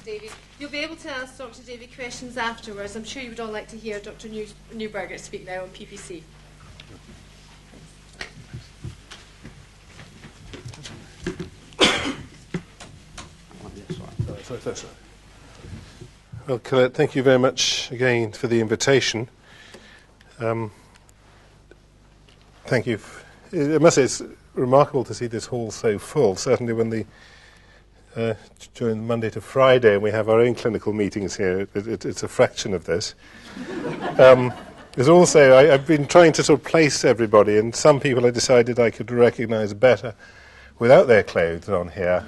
David. You'll be able to ask Dr. David questions afterwards. I'm sure you would all like to hear Dr. Newberger speak now on PPC. Well, Colette, thank you very much again for the invitation. Thank you. I must say it's remarkable to see this hall so full. Certainly when during Monday to Friday and we have our own clinical meetings here, it's a fraction of this. There's also, I've been trying to sort of place everybody, and some people I decided I could recognise better without their clothes on here.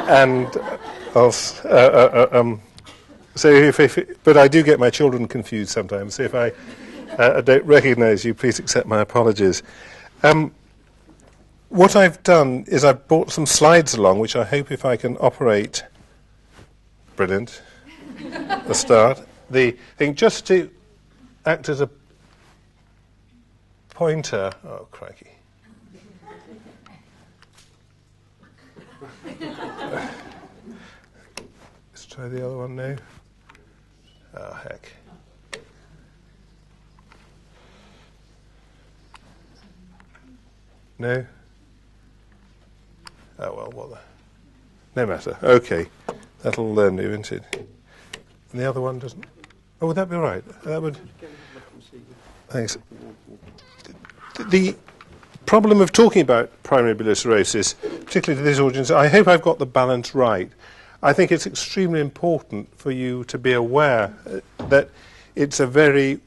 And but I do get my children confused sometimes. So if I don't recognise you, please accept my apologies. What I've done is I've brought some slides along, which I hope if I can operate. Brilliant. The start. The thing just to act as a pointer. Oh, crikey. Let's try the other one now. Oh, heck. No? Oh, well, what the... No matter. Okay. That'll learn you, isn't it? And the other one doesn't... Oh, would that be all right? That would... Thanks. The problem of talking about primary biliary cirrhosis, particularly to this audience, I hope I've got the balance right. I think it's extremely important for you to be aware that it's firstly,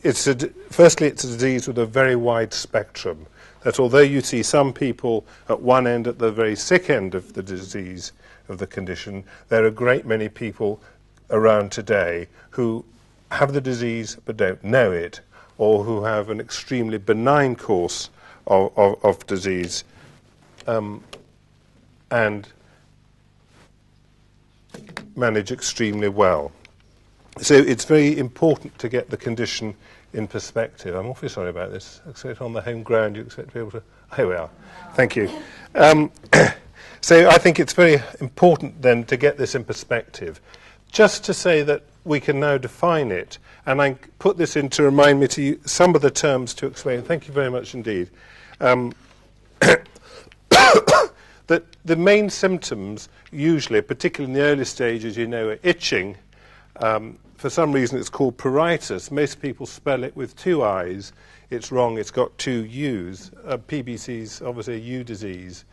it's a disease with a very wide spectrum. That although you see some people at one end, at the very sick end of the disease, of the condition, there are a great many people around today who have the disease but don't know it, or who have an extremely benign course of disease and manage extremely well. So it's very important to get the condition in perspective. I'm awfully sorry about this. Except on the home ground, you expect to be able to... Here we are. Thank you. So I think it's very important then to get this in perspective. Just to say that we can now define it, and I put this in to remind me to use some of the terms to explain. Thank you very much indeed. That the main symptoms, usually, particularly in the early stages, are itching. For some reason, it's called pruritus. Most people spell it with two I's. It's wrong. It's got two U's. PBC is obviously a U disease.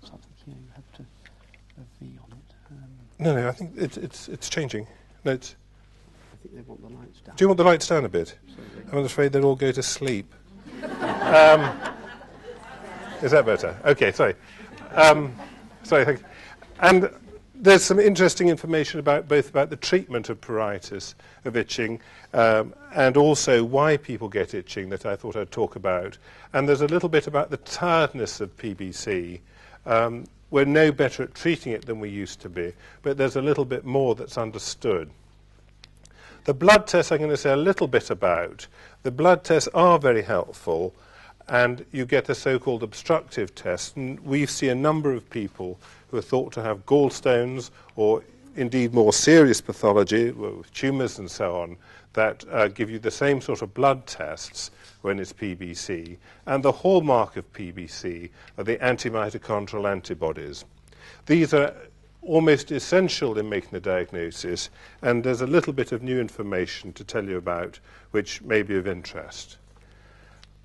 So I think you have to a V on it. No, I think it's changing. No, I think they want the lights down. Do you want the lights down a bit? I'm afraid they'll all go to sleep. Is that better? Okay, sorry. Sorry, thank you. And there's some interesting information both about the treatment of pruritus, of itching, and also why people get itching that I thought I'd talk about. And there's a little bit about the tiredness of PBC. We're no better at treating it than we used to be, but there's a little bit more that's understood. The blood tests I'm going to say a little bit about. The blood tests are very helpful, and you get a so-called obstructive test. And we see a number of people who are thought to have gallstones or indeed more serious pathology, with tumours and so on, that give you the same sort of blood tests when it's PBC. And the hallmark of PBC are the anti-mitochondrial antibodies. These are almost essential in making the diagnosis, and there's a little bit of new information to tell you about which may be of interest.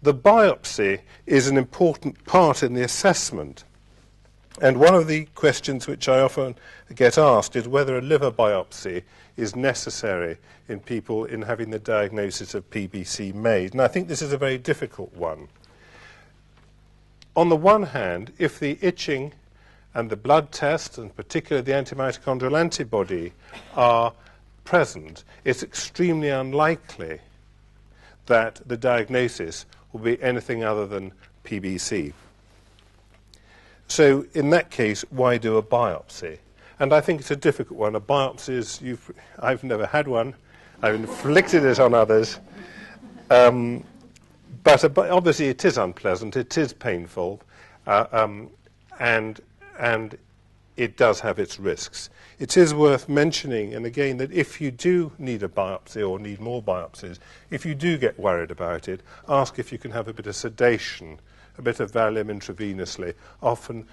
The biopsy is an important part in the assessment. And one of the questions which I often get asked is whether a liver biopsy is necessary in people in having the diagnosis of PBC made. And I think this is a very difficult one. On the one hand, if the itching and the blood test, and particularly the anti-mitochondrial antibody, are present, it's extremely unlikely that the diagnosis will be anything other than PBC. So in that case, why do a biopsy? And I think it's a difficult one. A biopsy is, I've never had one. I've inflicted it on others. But obviously it is unpleasant. It is painful. And it does have its risks. It is worth mentioning, and again, that if you do need a biopsy or need more biopsies, if you do get worried about it, ask if you can have a bit of sedation. A bit of Valium intravenously often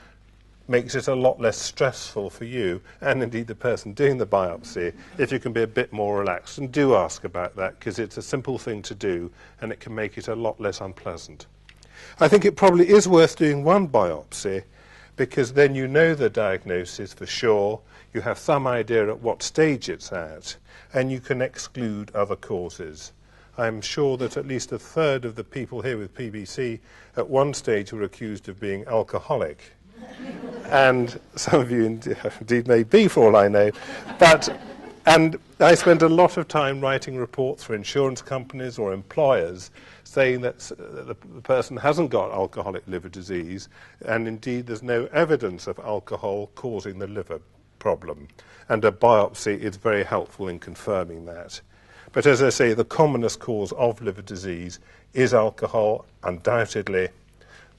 makes it a lot less stressful for you and indeed the person doing the biopsy if you can be a bit more relaxed. And do ask about that, because it's a simple thing to do and it can make it a lot less unpleasant. I think it probably is worth doing one biopsy, because then you know the diagnosis for sure, you have some idea at what stage it's at, and you can exclude other causes. I'm sure that at least a third of the people here with PBC at one stage were accused of being alcoholic. And some of you indeed may be, for all I know. And I spent a lot of time writing reports for insurance companies or employers saying that the person hasn't got alcoholic liver disease, and indeed there's no evidence of alcohol causing the liver problem. And a biopsy is very helpful in confirming that. But as I say, the commonest cause of liver disease is alcohol, undoubtedly.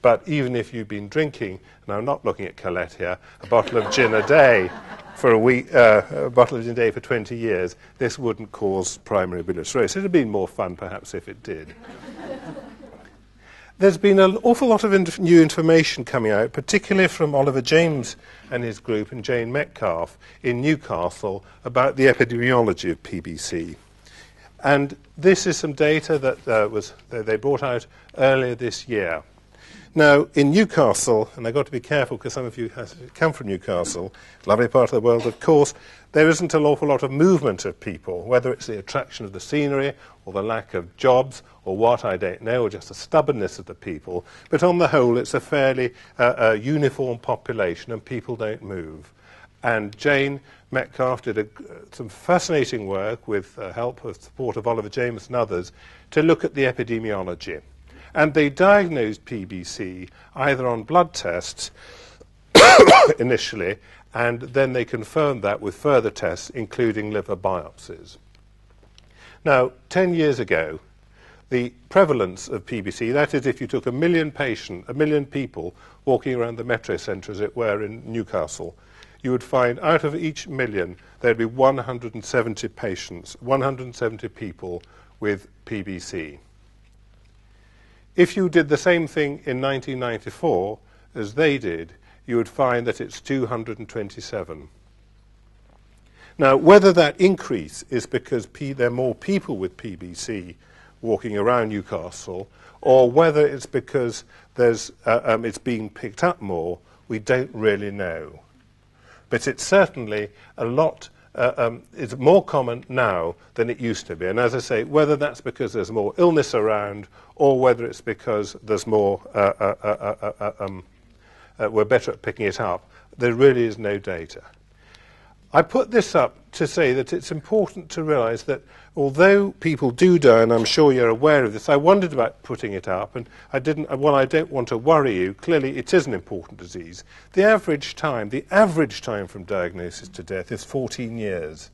But even if you've been drinking, and I'm not looking at Colette here, a bottle of gin a day for a week, a bottle of gin a day for 20 years, this wouldn't cause primary biliary cirrhosis. It would have been more fun, perhaps, if it did. There's been an awful lot of new information coming out, particularly from Oliver James and his group and Jane Metcalfe in Newcastle about the epidemiology of PBC. And this is some data that they brought out earlier this year. Now, in Newcastle, and I've got to be careful because some of you have come from Newcastle, lovely part of the world, of course, there isn't an awful lot of movement of people, whether it's the attraction of the scenery or the lack of jobs or what, I don't know, or just the stubbornness of the people. But on the whole, it's a fairly uniform population and people don't move. And Jane Metcalfe did some fascinating work with help, with support of Oliver James and others, to look at the epidemiology. And they diagnosed PBC either on blood tests initially, and then they confirmed that with further tests, including liver biopsies. Now, 10 years ago, the prevalence of PBC, that is, if you took a million people walking around the metro centre, as it were, in Newcastle, you would find out of each million there'd be 170 patients, 170 people with PBC. If you did the same thing in 1994 as they did, you would find that it's 227. Now, whether that increase is because there are more people with PBC walking around Newcastle, or whether it's because it's being picked up more, we don't really know. But it's certainly a lot, it's more common now than it used to be. And as I say, whether that's because there's more illness around or whether it's because there's more, we're better at picking it up, there really is no data. I put this up to say that it's important to realise that although people do die, and I'm sure you're aware of this, I wondered about putting it up, and I didn't. Well, I don't want to worry you. Clearly, it is an important disease. The average time from diagnosis to death is 14 years.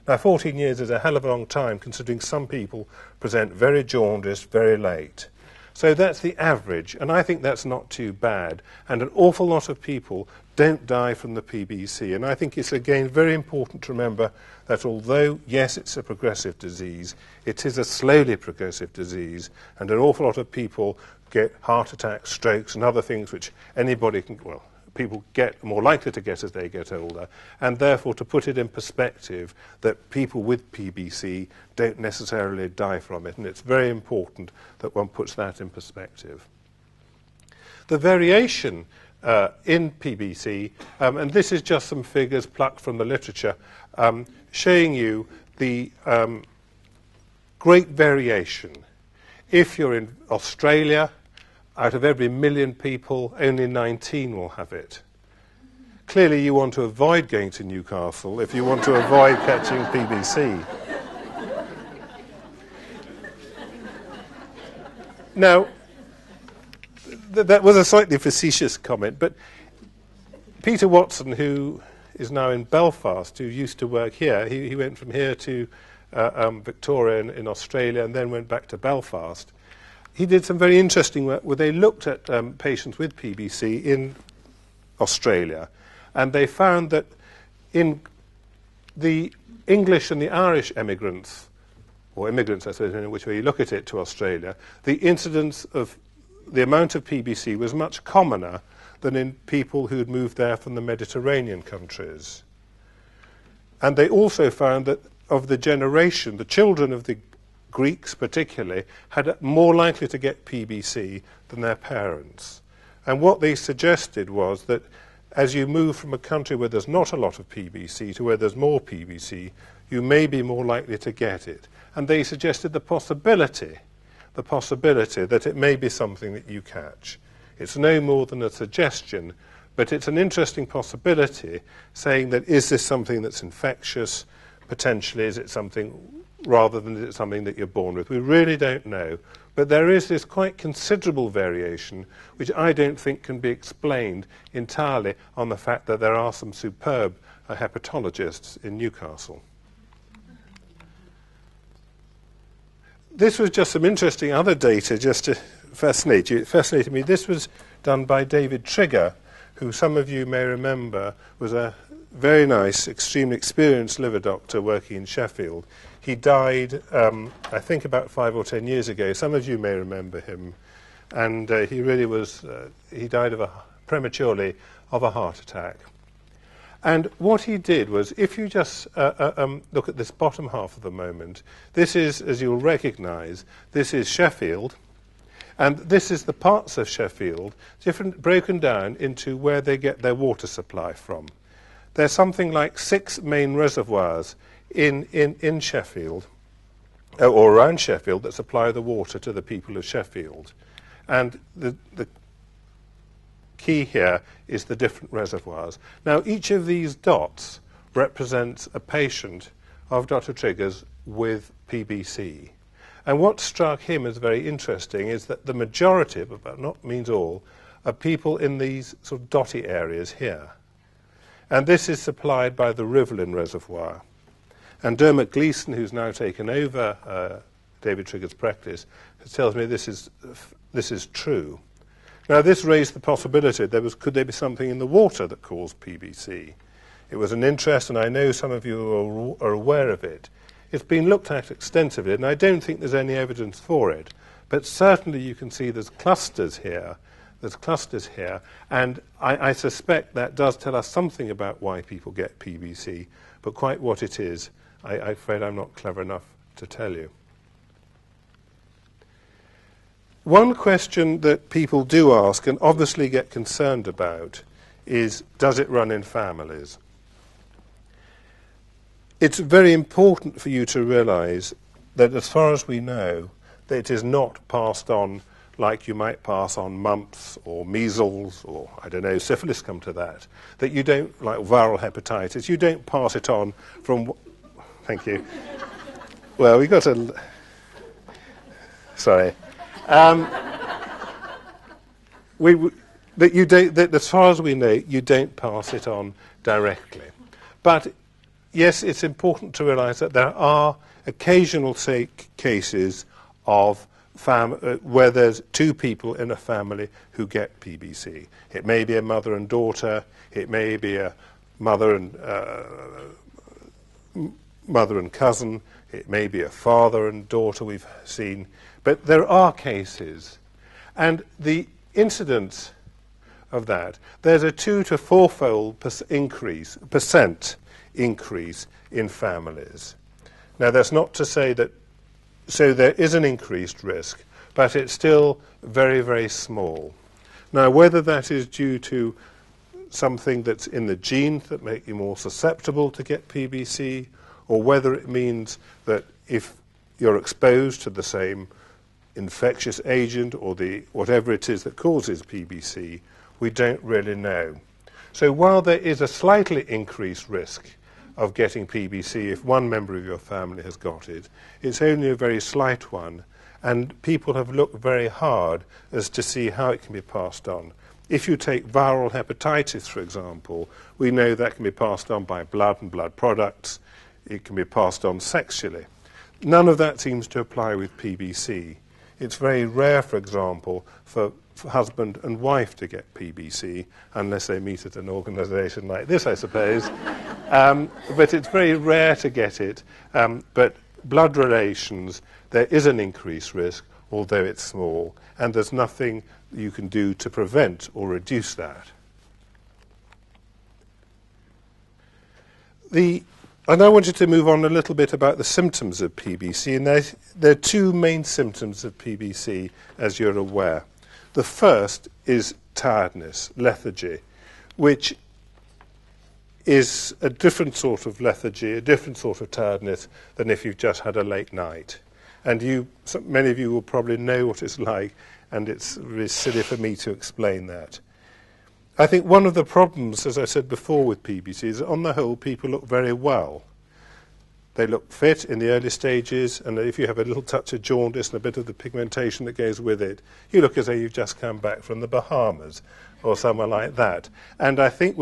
Now, 14 years is a hell of a long time, considering some people present very jaundiced very late. So that's the average, and I think that's not too bad. And an awful lot of people don't die from the PBC. And I think it's, again, very important to remember that although, yes, it's a progressive disease, it is a slowly progressive disease, and an awful lot of people get heart attacks, strokes, and other things which anybody can, well, people get more likely to get as they get older, and therefore to put it in perspective that people with PBC don't necessarily die from it, and it's very important that one puts that in perspective. The variation in PBC, and this is just some figures plucked from the literature, showing you the great variation. If you're in Australia, out of every 1 million people, only 19 will have it. Clearly, you want to avoid going to Newcastle if you want to avoid catching PBC. Now, that was a slightly facetious comment, but Peter Watson, who is now in Belfast, who used to work here, he went from here to Victoria in Australia and then went back to Belfast. He did some very interesting work where they looked at patients with PBC in Australia, And they found that in the English and the Irish emigrants, or immigrants, I suppose, depending on which way you look at it, to Australia, the incidence of the amount of PBC was much commoner than in people who had moved there from the Mediterranean countries. And they also found that of the generation, the children of the Greeks particularly, had more likely to get PBC than their parents. And what they suggested was that as you move from a country where there's not a lot of PBC to where there's more PBC, you may be more likely to get it. And they suggested the possibility that it may be something that you catch. It's no more than a suggestion, but it's an interesting possibility, saying that is this something that's infectious, potentially, is it something, rather than is it something that you're born with? We really don't know. But there is this quite considerable variation, which I don't think can be explained entirely on the fact that there are some superb hepatologists in Newcastle. This was just some interesting other data just to fascinate you. It fascinated me. This was done by David Trigger, who some of you may remember was a very nice, extremely experienced liver doctor working in Sheffield. He died, I think, about 5 or 10 years ago. Some of you may remember him. And he really was, he died prematurely of a heart attack. And what he did was, if you just look at this bottom half of the moment, this is, as you'll recognise, this is Sheffield, and this is the parts of Sheffield, broken down into where they get their water supply from. There's something like 6 main reservoirs in Sheffield, or around Sheffield, that supply the water to the people of Sheffield. And the key here is the different reservoirs. Now, each of these dots represents a patient of Dr. Trigger's with PBC. And what struck him as very interesting is that the majority, but not means all, are people in these sort of dotty areas here. And this is supplied by the Rivlin Reservoir. And Dermot Gleeson, who's now taken over David Trigger's practice, tells me this is true. Now, this raised the possibility could there be something in the water that caused PBC? It was an interest, and I know some of you are aware of it. It's been looked at extensively, and I don't think there's any evidence for it. But certainly you can see there's clusters here. And I suspect that does tell us something about why people get PBC, but quite what it is, I'm afraid I'm not clever enough to tell you. One question that people do ask and obviously get concerned about is, does it run in families? It's very important for you to realise that as far as we know, that it is not passed on like you might pass on mumps or measles or, I don't know, syphilis, come to that. That you don't, like viral hepatitis, you don't pass it on from... Thank you. Well, we got a... Sorry. That as far as we know, you don't pass it on directly. But yes, it's important to realise that there are occasional cases of where there's 2 people in a family who get PBC. It may be a mother and daughter. It may be a mother and cousin. It may be a father and daughter we've seen. But there are cases. And the incidence of that, there's a 2 to 4-fold percent increase in families. Now, that's not to say that, so there is an increased risk, but it's still very, very small. Now, whether that is due to something that's in the genes that make you more susceptible to get PBC, or whether it means that if you're exposed to the same infectious agent or whatever it is that causes PBC, we don't really know. So while there is a slightly increased risk of getting PBC if one member of your family has got it, it's only a very slight one, and people have looked very hard as to see how it can be passed on. If you take viral hepatitis, for example, we know that can be passed on by blood and blood products. It can be passed on sexually. None of that seems to apply with PBC. It's very rare, for example, for husband and wife to get PBC, unless they meet at an organisation like this, I suppose. But it's very rare to get it. But blood relations, there is an increased risk, although it's small, and there's nothing you can do to prevent or reduce that. And I wanted to move on a little bit about the symptoms of PBC, and there are two main symptoms of PBC, as you're aware. The first is tiredness, lethargy, which is a different sort of lethargy, a different sort of tiredness than if you've just had a late night. And many of you will probably know what it's like, and it's really silly for me to explain that. I think one of the problems, as I said before, with PBC is that on the whole people look very well. They look fit in the early stages, and if you have a little touch of jaundice and a bit of the pigmentation that goes with it, you look as though you've just come back from the Bahamas or somewhere like that. And I think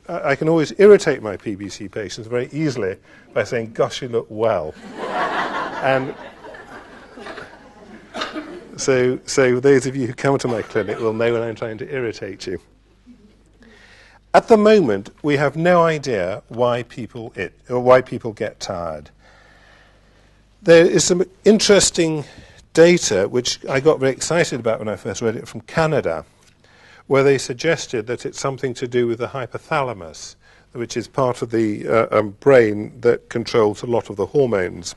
I can always irritate my PBC patients very easily by saying, gosh, you look well. And so those of you who come to my clinic will know when I'm trying to irritate you. At the moment, we have no idea why people get tired. There is some interesting data, which I got very excited about when I first read it, from Canada, where they suggested that it's something to do with the hypothalamus, which is part of the brain that controls a lot of the hormones.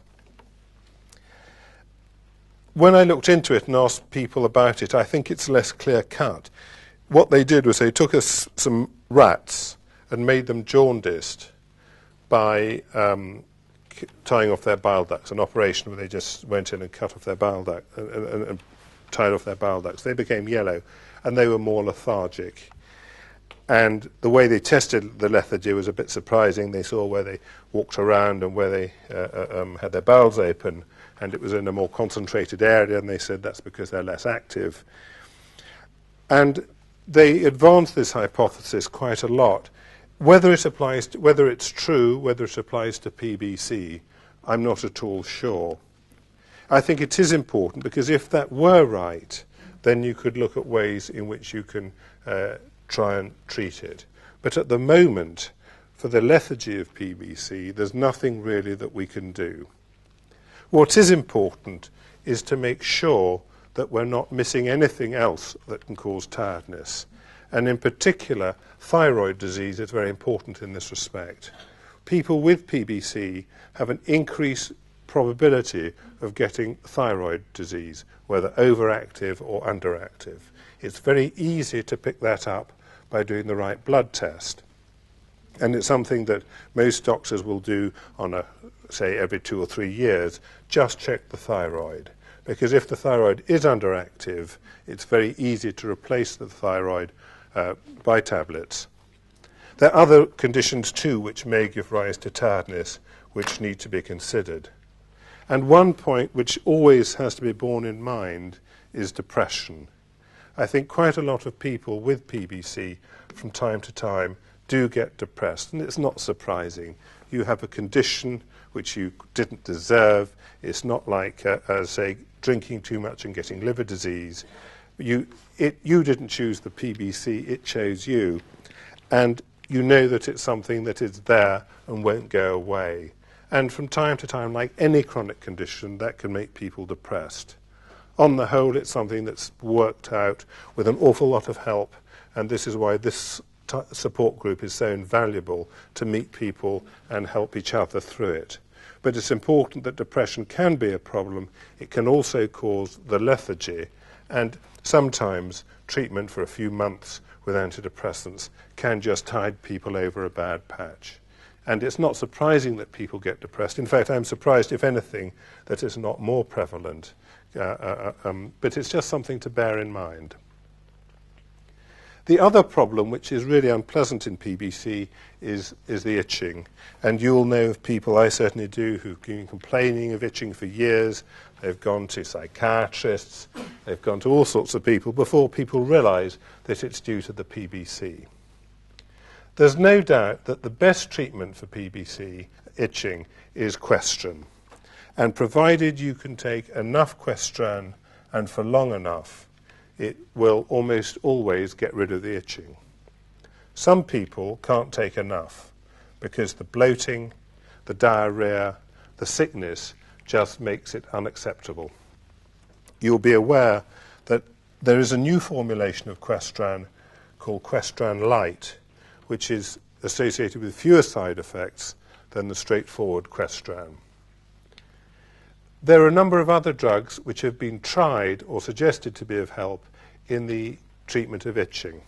When I looked into it and asked people about it, I think it's less clear-cut. What they did was they took some rats and made them jaundiced by tying off their bile ducts, an operation where they just went in and cut off their bile duct and tied off their bile ducts. They became yellow, and they were more lethargic. And the way they tested the lethargy was a bit surprising. They saw where they walked around and where they had their bowels open, and it was in a more concentrated area, and they said that's because they're less active. And they advanced this hypothesis quite a lot. Whether it's true, whether it applies to PBC, I'm not at all sure. I think it is important, because if that were right, then you could look at ways in which you can try and treat it. But at the moment, for the lethargy of PBC, there's nothing really that we can do. What is important is to make sure that we're not missing anything else that can cause tiredness. And in particular, thyroid disease is very important in this respect. People with PBC have an increased probability of getting thyroid disease, whether overactive or underactive. It's very easy to pick that up by doing the right blood test. And it's something that most doctors will do on say every 2 or 3 years, just check the thyroid. Because if the thyroid is underactive, it's very easy to replace the thyroid by tablets. There are other conditions too which may give rise to tiredness, which need to be considered. And one point which always has to be borne in mind is depression. I think quite a lot of people with PBC from time to time do get depressed, and it's not surprising. You have a condition which you didn't deserve. It's not like, say, drinking too much and getting liver disease. You didn't choose the PBC, it chose you. And you know that it's something that is there and won't go away. And from time to time, like any chronic condition, that can make people depressed. On the whole, it's something that's worked out with an awful lot of help, and this is why this support group is so invaluable, to meet people and help each other through it. But it's important that depression can be a problem. It can also cause the lethargy, and sometimes treatment for a few months with antidepressants can just tide people over a bad patch. And it's not surprising that people get depressed. In fact, I'm surprised, if anything, that it's not more prevalent. But it's just something to bear in mind. The other problem, which is really unpleasant in PBC, is the itching. And you'll know of people, I certainly do, who've been complaining of itching for years. They've gone to psychiatrists, they've gone to all sorts of people before people realise that it's due to the PBC. There's no doubt that the best treatment for PBC itching is Questran. And provided you can take enough Questran and for long enough, it will almost always get rid of the itching. Some people can't take enough because the bloating, the diarrhea, the sickness just makes it unacceptable. You'll be aware that there is a new formulation of Questran called Questran Light, which is associated with fewer side effects than the straightforward Questran. There are a number of other drugs which have been tried or suggested to be of help in the treatment of itching.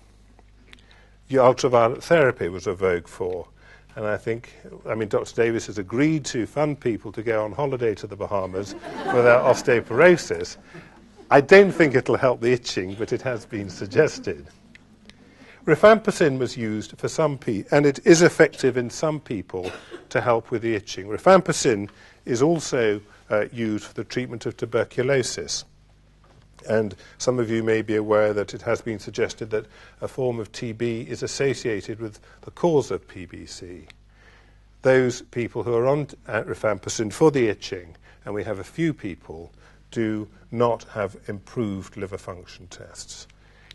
The ultraviolet therapy was a vogue for, and Dr. Davis has agreed to fund people to go on holiday to the Bahamas for their osteoporosis. I don't think it'll help the itching, but it has been suggested. Rifampicin was used for some people, and it is effective in some people to help with the itching. Rifampicin is also used for the treatment of tuberculosis. And some of you may be aware that it has been suggested that a form of TB is associated with the cause of PBC. Those people who are on rifampicin for the itching, and we have a few people, do not have improved liver function tests.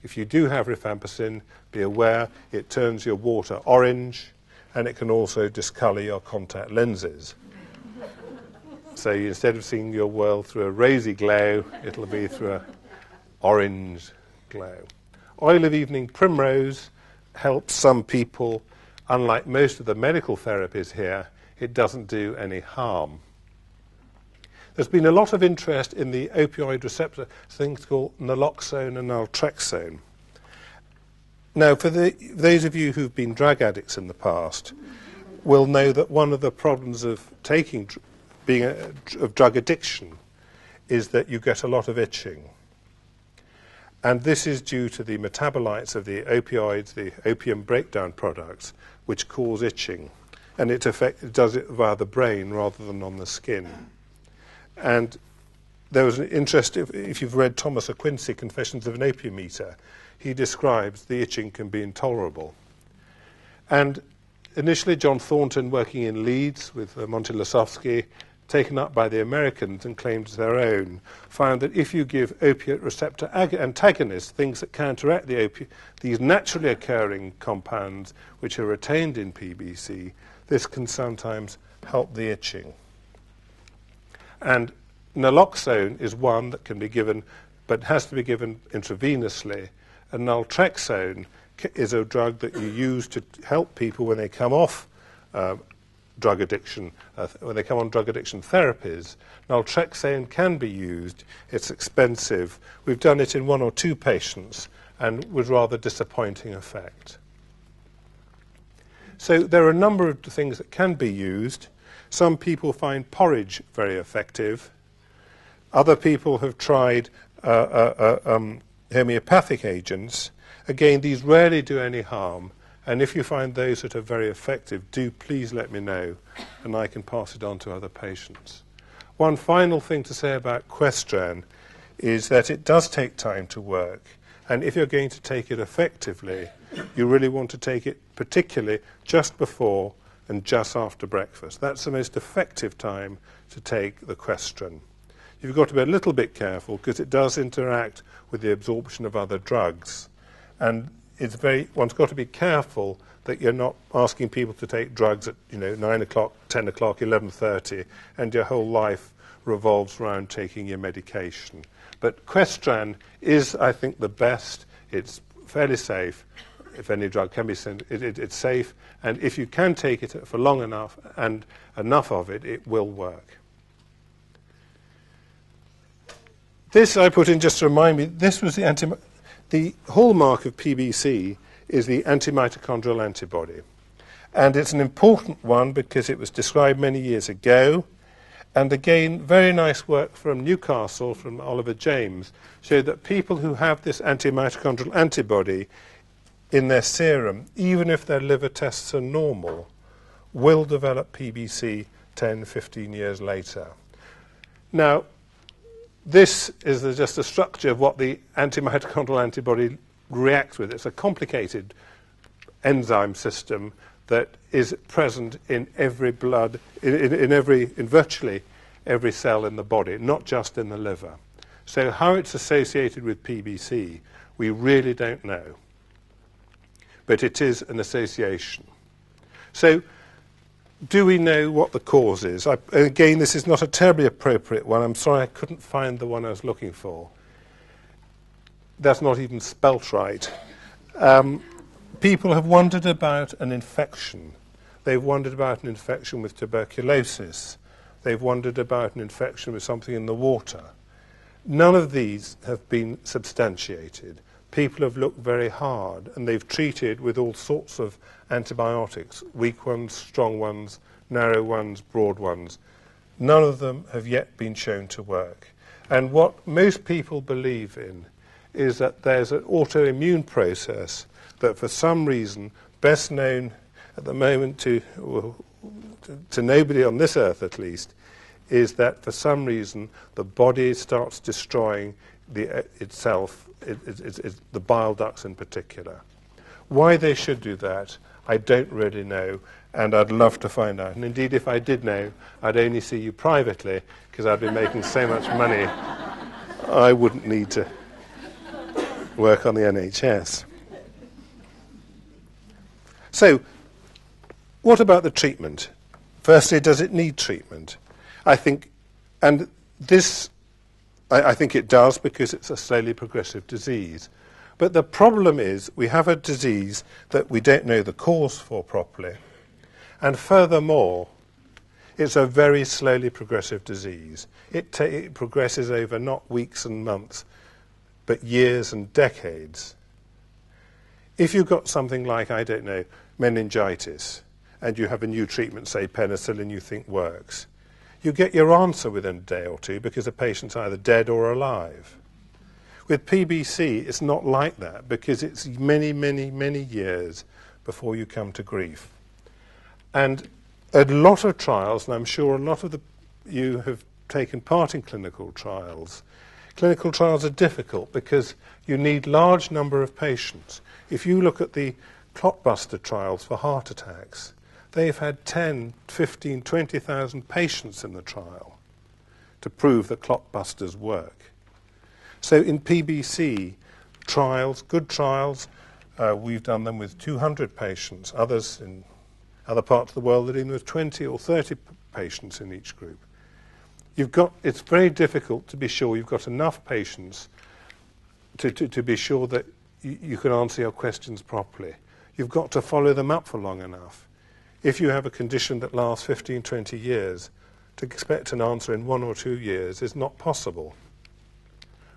If you do have rifampicin, be aware it turns your water orange, and it can also discolour your contact lenses. So instead of seeing your world through a rosy glow, it'll be through an orange glow. Oil of evening primrose helps some people. Unlike most of the medical therapies here, it doesn't do any harm. There's been a lot of interest in the opioid receptor, things called naloxone and naltrexone. Now, for those of you who've been drug addicts in the past, will know that one of the problems of of drug addiction is that you get a lot of itching. And this is due to the metabolites of the opioids, the opium breakdown products, which cause itching. And it does it via the brain rather than on the skin. And there was an interest, if you've read Thomas A. Quincy, Confessions of an Opium Eater, he describes the itching can be intolerable. And initially, John Thornton, working in Leeds with Monty Lasowski, taken up by the Americans and claimed as their own, found that if you give opiate receptor antagonists, things that counteract these naturally occurring compounds which are retained in PBC, this can sometimes help the itching. And naloxone is one that can be given, but has to be given intravenously. And naltrexone is a drug that you use to help people when they come off drug addiction, when they come on drug addiction therapies. Naltrexone can be used. It's expensive. We've done it in 1 or 2 patients and with rather disappointing effect. So there are a number of things that can be used. Some people find porridge very effective. Other people have tried homeopathic agents. Again, these rarely do any harm. And if you find those that are very effective, do please let me know, and I can pass it on to other patients. One final thing to say about Questran is that it does take time to work. And if you're going to take it effectively, you really want to take it particularly just before and just after breakfast. That's the most effective time to take the Questran. You've got to be a little bit careful because it does interact with the absorption of other drugs. And one's got to be careful that you're not asking people to take drugs at 9 o'clock, 10 o'clock, 11:30, and your whole life revolves around taking your medication. But Questran is, I think, the best. It's fairly safe. If any drug can be sent, it's safe. And if you can take it for long enough and enough of it, it will work. This I put in just to remind me, this was the hallmark of PBC is the antimitochondrial antibody. And it's an important one because it was described many years ago. And again, very nice work from Newcastle, from Oliver James, showed that people who have this antimitochondrial antibody in their serum, even if their liver tests are normal, will develop PBC 10, 15 years later. Now, this is just a structure of what the antimitochondrial antibody reacts with. It's a complicated enzyme system that is present in every blood, in virtually every cell in the body, not just in the liver. So how it's associated with PBC, we really don't know. But it is an association. So do we know what the cause is? Again, this is not a terribly appropriate one. I'm sorry I couldn't find the one I was looking for. That's not even spelt right. People have wondered about an infection. They've wondered about an infection with tuberculosis. They've wondered about an infection with something in the water. None of these have been substantiated. People have looked very hard, and they've treated with all sorts of antibiotics, weak ones, strong ones, narrow ones, broad ones. None of them have yet been shown to work. And what most people believe in is that there's an autoimmune process that for some reason, best known at the moment to nobody on this earth at least, is that for some reason the body starts destroying itself, the bile ducts in particular. Why they should do that, I don't really know, and I'd love to find out. And indeed, if I did know, I'd only see you privately, because I'd be making so much money, I wouldn't need to work on the NHS. So, what about the treatment? Firstly, does it need treatment? I think it does, because it's a slowly progressive disease. But the problem is we have a disease that we don't know the cause for properly. And furthermore, it's a very slowly progressive disease. It progresses over not weeks and months, but years and decades. If you've got something like, I don't know, meningitis, and you have a new treatment, say penicillin, you think works, you get your answer within a day or two because the patient's either dead or alive. With PBC, it's not like that, because it's many, many, many years before you come to grief. And a lot of trials, and I'm sure a lot of you have taken part in clinical trials. Clinical trials are difficult because you need large number of patients. If you look at the clotbuster trials for heart attacks, they've had 10, 15, 20,000 patients in the trial to prove that clotbusters work. So in PBC trials, good trials, we've done them with 200 patients. Others in other parts of the world are doing with 20 or 30 patients in each group. It's very difficult to be sure you've got enough patients to be sure that you can answer your questions properly. You've got to follow them up for long enough. If you have a condition that lasts 15, 20 years, to expect an answer in 1 or 2 years is not possible.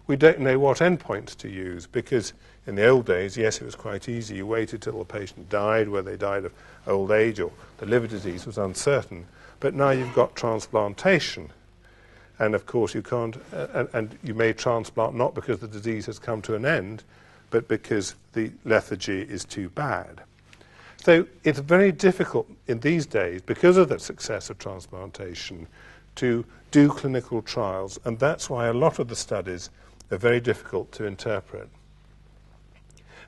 We don't know what endpoints to use, because in the old days, yes, it was quite easy. You waited till the patient died, whether they died of old age or the liver disease was uncertain. But now you've got transplantation. And of course you can't, and you may transplant not because the disease has come to an end, but because the lethargy is too bad. So it's very difficult in these days, because of the success of transplantation, to do clinical trials, and that's why a lot of the studies are very difficult to interpret.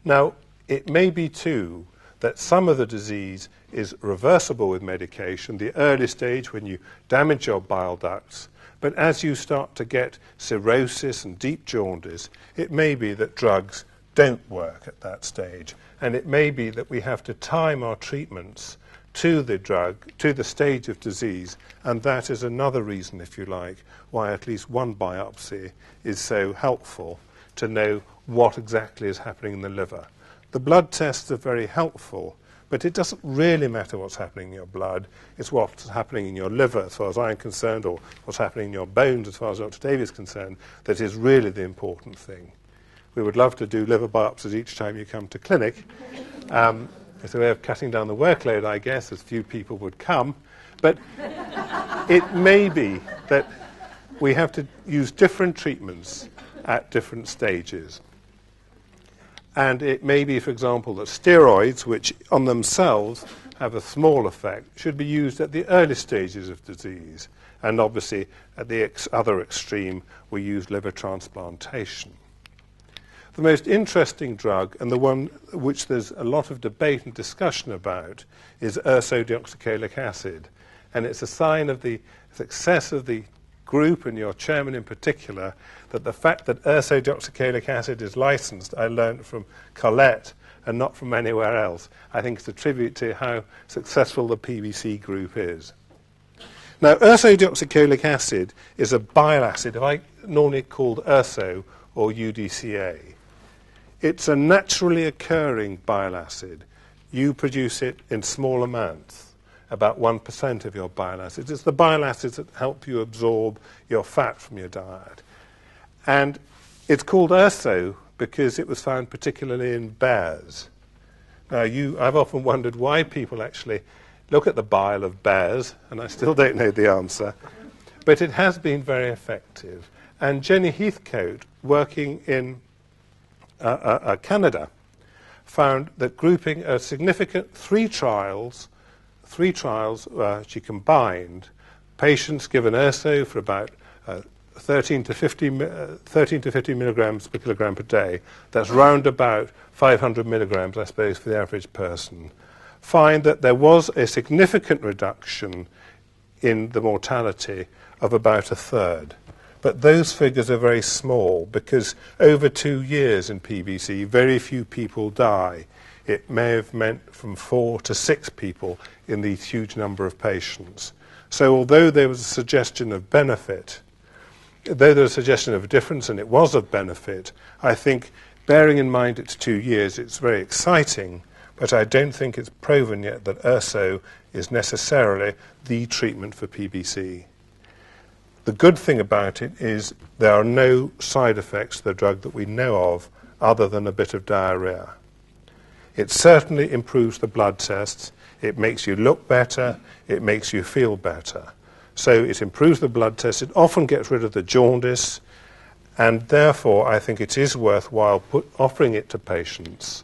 Now, it may be too that some of the disease is reversible with medication, the early stage when you damage your bile ducts, but as you start to get cirrhosis and deep jaundice, it may be that drugs don't work at that stage, and it may be that we have to time our treatments to the drug, to the stage of disease, and that is another reason, if you like, why at least one biopsy is so helpful to know what exactly is happening in the liver. The blood tests are very helpful, but it doesn't really matter what's happening in your blood. It's what's happening in your liver, as far as I'm concerned, or what's happening in your bones, as far as Dr. Davey is concerned, that is really the important thing. We would love to do liver biopsies each time you come to clinic. It's a way of cutting down the workload, I guess, as few people would come. But it may be that we have to use different treatments at different stages. And it may be, for example, that steroids, which on themselves have a small effect, should be used at the early stages of disease. And obviously, at the other extreme, we use liver transplantation. The most interesting drug, and the one which there's a lot of debate and discussion about, is ursodeoxycholic acid. And it's a sign of the success of the group and your chairman in particular that the fact that ursodeoxycholic acid is licensed, I learned from Colette and not from anywhere else. I think it's a tribute to how successful the PBC group is. Now, ursodeoxycholic acid is a bile acid, normally called urso or UDCA. It's a naturally occurring bile acid. You produce it in small amounts, about 1% of your bile acids. It's the bile acids that help you absorb your fat from your diet. And it's called urso because it was found particularly in bears. Now, I've often wondered why people actually look at the bile of bears, and I still don't know the answer, but it has been very effective. And Jenny Heathcote, working in Canada, found that grouping a significant three trials, she combined patients given urso for about 13 to 50 milligrams per kilogram per day, that's round about 500 milligrams, I suppose, for the average person, find that there was a significant reduction in the mortality of about a third. But those figures are very small because over 2 years in PBC, very few people die. It may have meant from 4 to 6 people in these huge number of patients. So although there was a suggestion of benefit, though there was a suggestion of difference and it was of benefit, I think bearing in mind it's 2 years, it's very exciting, but I don't think it's proven yet that urso is necessarily the treatment for PBC. The good thing about it is there are no side effects to the drug that we know of other than a bit of diarrhea. It certainly improves the blood tests. It makes you look better. It makes you feel better. So it improves the blood tests. It often gets rid of the jaundice. And therefore, I think it is worthwhile offering it to patients,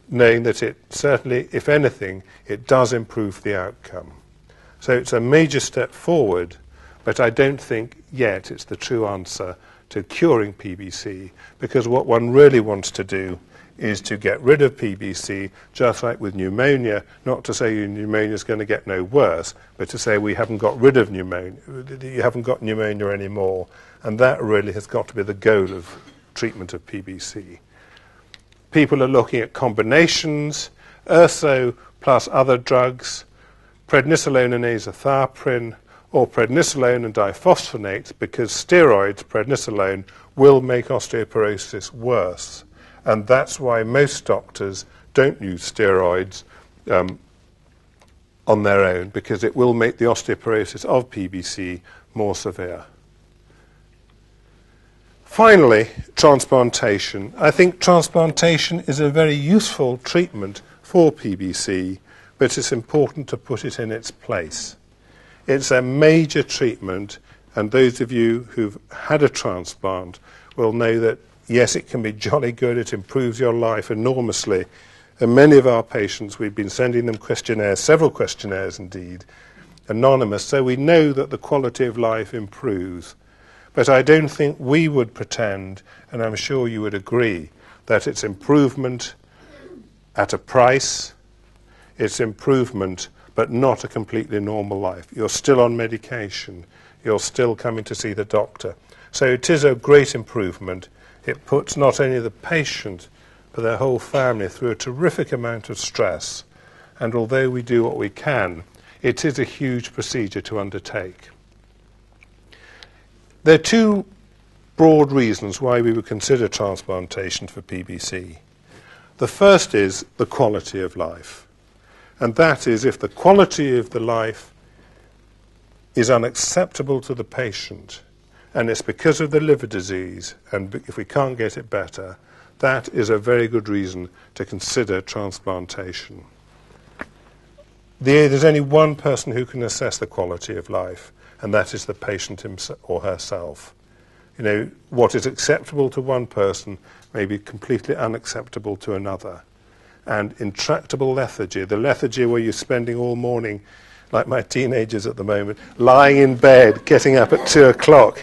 knowing that it certainly, if anything, it does improve the outcome. So it's a major step forward, but I don't think yet it's the true answer to curing PBC, because what one really wants to do is to get rid of PBC, just like with pneumonia, not to say your pneumonia is going to get no worse, but to say we haven't got rid of pneumonia, you haven't got pneumonia anymore, and that really has got to be the goal of treatment of PBC. People are looking at combinations, urso plus other drugs, prednisolone and azathioprine, or prednisolone and diphosphonates, because steroids, prednisolone, will make osteoporosis worse. And that's why most doctors don't use steroids on their own, because it will make the osteoporosis of PBC more severe. Finally, transplantation. I think transplantation is a very useful treatment for PBC, but it's important to put it in its place. It's a major treatment, and those of you who've had a transplant will know that, yes, it can be jolly good. It improves your life enormously. And many of our patients, we've been sending them questionnaires, several questionnaires indeed, anonymous, so we know that the quality of life improves. But I don't think we would pretend, and I'm sure you would agree, that it's improvement at a price, it's improvement but not a completely normal life. You're still on medication. You're still coming to see the doctor. So it is a great improvement. It puts not only the patient, but their whole family through a terrific amount of stress. And although we do what we can, it is a huge procedure to undertake. There are two broad reasons why we would consider transplantation for PBC. The first is the quality of life. And that is, if the quality of the life is unacceptable to the patient, and it's because of the liver disease, and if we can't get it better, that is a very good reason to consider transplantation. There's only one person who can assess the quality of life, and that is the patient himself or herself. You know, what is acceptable to one person may be completely unacceptable to another. And intractable lethargy, the lethargy where you're spending all morning, like my teenagers at the moment, lying in bed, getting up at 2 o'clock.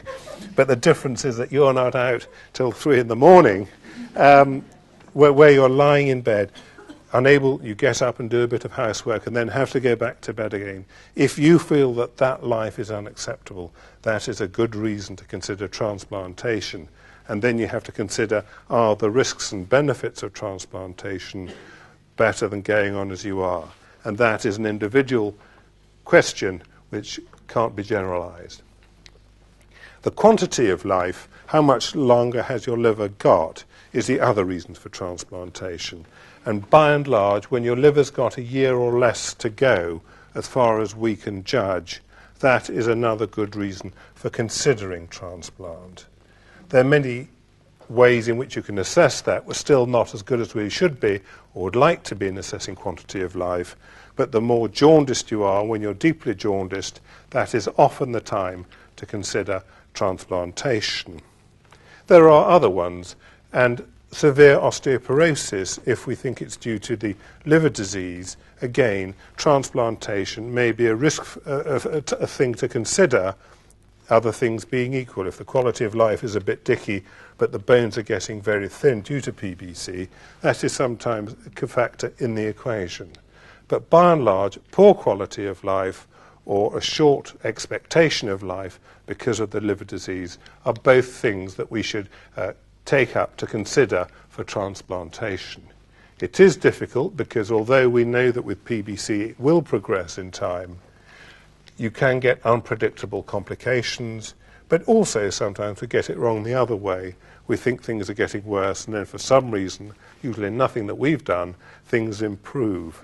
But the difference is that you're not out till 3 in the morning, where you're lying in bed. unable, you get up and do a bit of housework and then have to go back to bed again. If you feel that that life is unacceptable, that is a good reason to consider transplantation. And then you have to consider, are the risks and benefits of transplantation better than going on as you are? And that is an individual question which can't be generalized. The quantity of life, how much longer has your liver got, is the other reason for transplantation. And by and large, when your liver's got a year or less to go, as far as we can judge, that is another good reason for considering transplant. There are many ways in which you can assess that. We're still not as good as we should be or would like to be in assessing quantity of life, but the more jaundiced you are, when you're deeply jaundiced, that is often the time to consider transplantation. There are other ones, and severe osteoporosis, if we think it's due to the liver disease, again, transplantation may be a risk, a thing to consider, other things being equal. If the quality of life is a bit dicky, but the bones are getting very thin due to PBC, that is sometimes a factor in the equation. But by and large, poor quality of life or a short expectation of life because of the liver disease are both things that we should take up to consider for transplantation. It is difficult because although we know that with PBC it will progress in time, you can get unpredictable complications, but also sometimes we get it wrong the other way. We think things are getting worse, and then for some reason, usually nothing that we've done, things improve.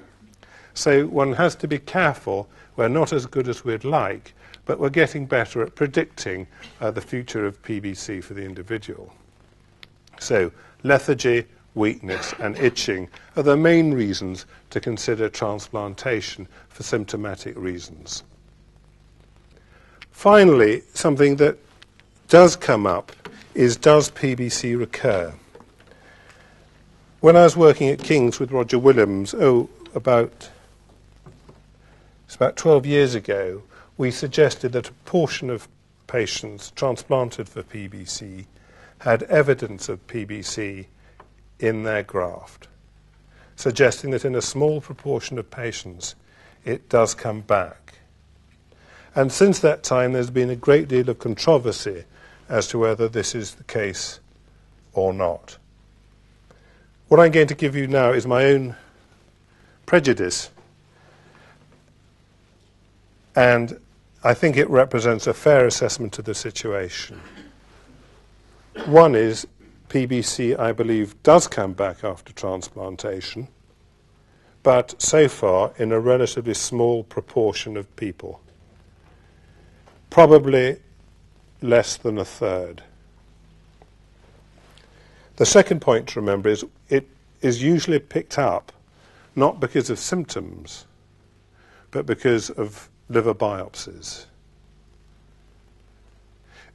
So one has to be careful. We're not as good as we'd like, but we're getting better at predicting the future of PBC for the individual. So lethargy, weakness and itching are the main reasons to consider transplantation for symptomatic reasons. Finally, something that does come up is, does PBC recur? When I was working at King's with Roger Williams, about 12 years ago, we suggested that a portion of patients transplanted for PBC had evidence of PBC in their graft, suggesting that in a small proportion of patients it does come back. And since that time there's been a great deal of controversy as to whether this is the case or not. What I'm going to give you now is my own prejudice, and I think it represents a fair assessment of the situation. One is, PBC, I believe, does come back after transplantation, but so far in a relatively small proportion of people. Probably less than a third. The second point to remember is it is usually picked up not because of symptoms, but because of liver biopsies.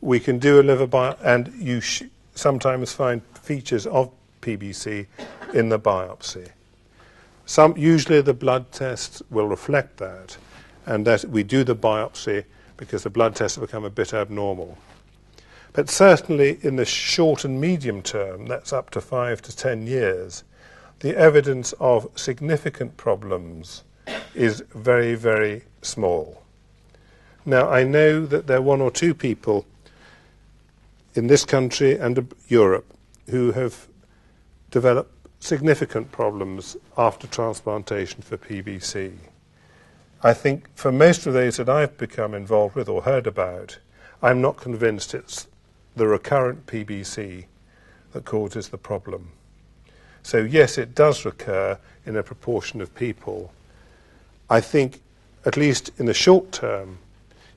We can do a liver biopsy, and you sometimes find features of PBC in the biopsy. Usually the blood tests will reflect that, and that we do the biopsy because the blood tests have become a bit abnormal. But certainly in the short and medium term, that's up to 5 to 10 years, the evidence of significant problems is very, very small. Now, I know that there are 1 or 2 people in this country and Europe who have developed significant problems after transplantation for PBC. I think for most of those that I've become involved with or heard about, I'm not convinced it's the recurrent PBC that causes the problem. So yes, it does recur in a proportion of people. I think, at least in the short term,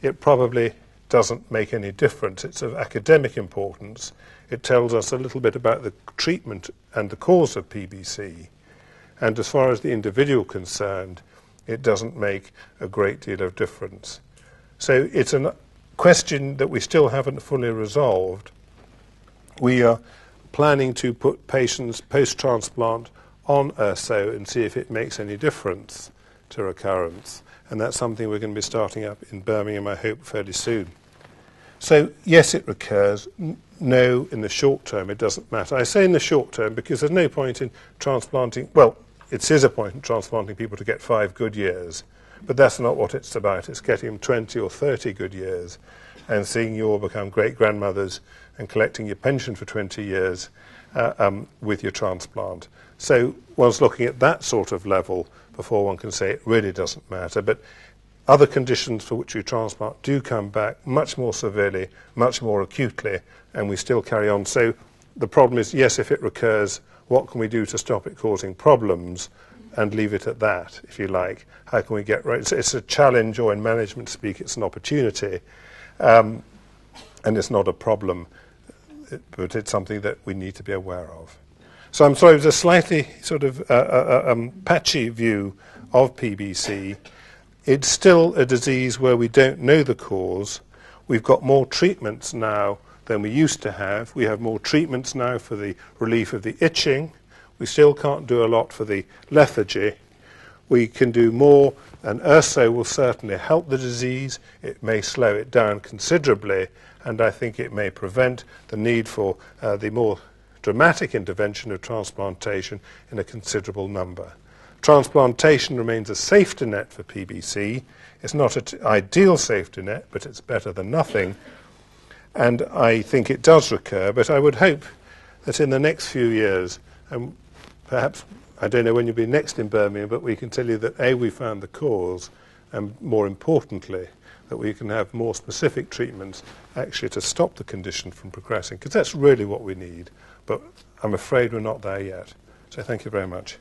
it probably doesn't make any difference. It's of academic importance. It tells us a little bit about the treatment and the cause of PBC. And as far as the individual concerned, it doesn't make a great deal of difference. So it's a question that we still haven't fully resolved. We are planning to put patients post-transplant on ERSO and see if it makes any difference to recurrence. And that's something we're going to be starting up in Birmingham, I hope, fairly soon. So, yes, it recurs. No, in the short term, it doesn't matter. I say in the short term because there's no point in transplanting. Well, it is a point in transplanting people to get 5 good years, but that's not what it's about. It's getting them 20 or 30 good years and seeing you all become great-grandmothers and collecting your pension for 20 years with your transplant. So one's looking at that sort of level before one can say it really doesn't matter. But other conditions for which we transplant do come back much more severely, much more acutely, and we still carry on. So the problem is, yes, if it recurs, what can we do to stop it causing problems and leave it at that, if you like? How can we get right? It's a challenge, or in management speak, it's an opportunity, and it's not a problem, but it's something that we need to be aware of. So I'm sorry, it was a slightly sort of patchy view of PBC. It's still a disease where we don't know the cause. We've got more treatments now than we used to have. We have more treatments now for the relief of the itching. We still can't do a lot for the lethargy. We can do more, and urso will certainly help the disease. It may slow it down considerably, and I think it may prevent the need for the more dramatic intervention of transplantation in a considerable number. Transplantation remains a safety net for PBC. It's not an ideal safety net, but it's better than nothing. And I think it does recur, but I would hope that in the next few years, and perhaps, I don't know when you'll be next in Birmingham, but we can tell you that A, we found the cause, and more importantly, that we can have more specific treatments actually to stop the condition from progressing, because that's really what we need. But I'm afraid we're not there yet. So thank you very much.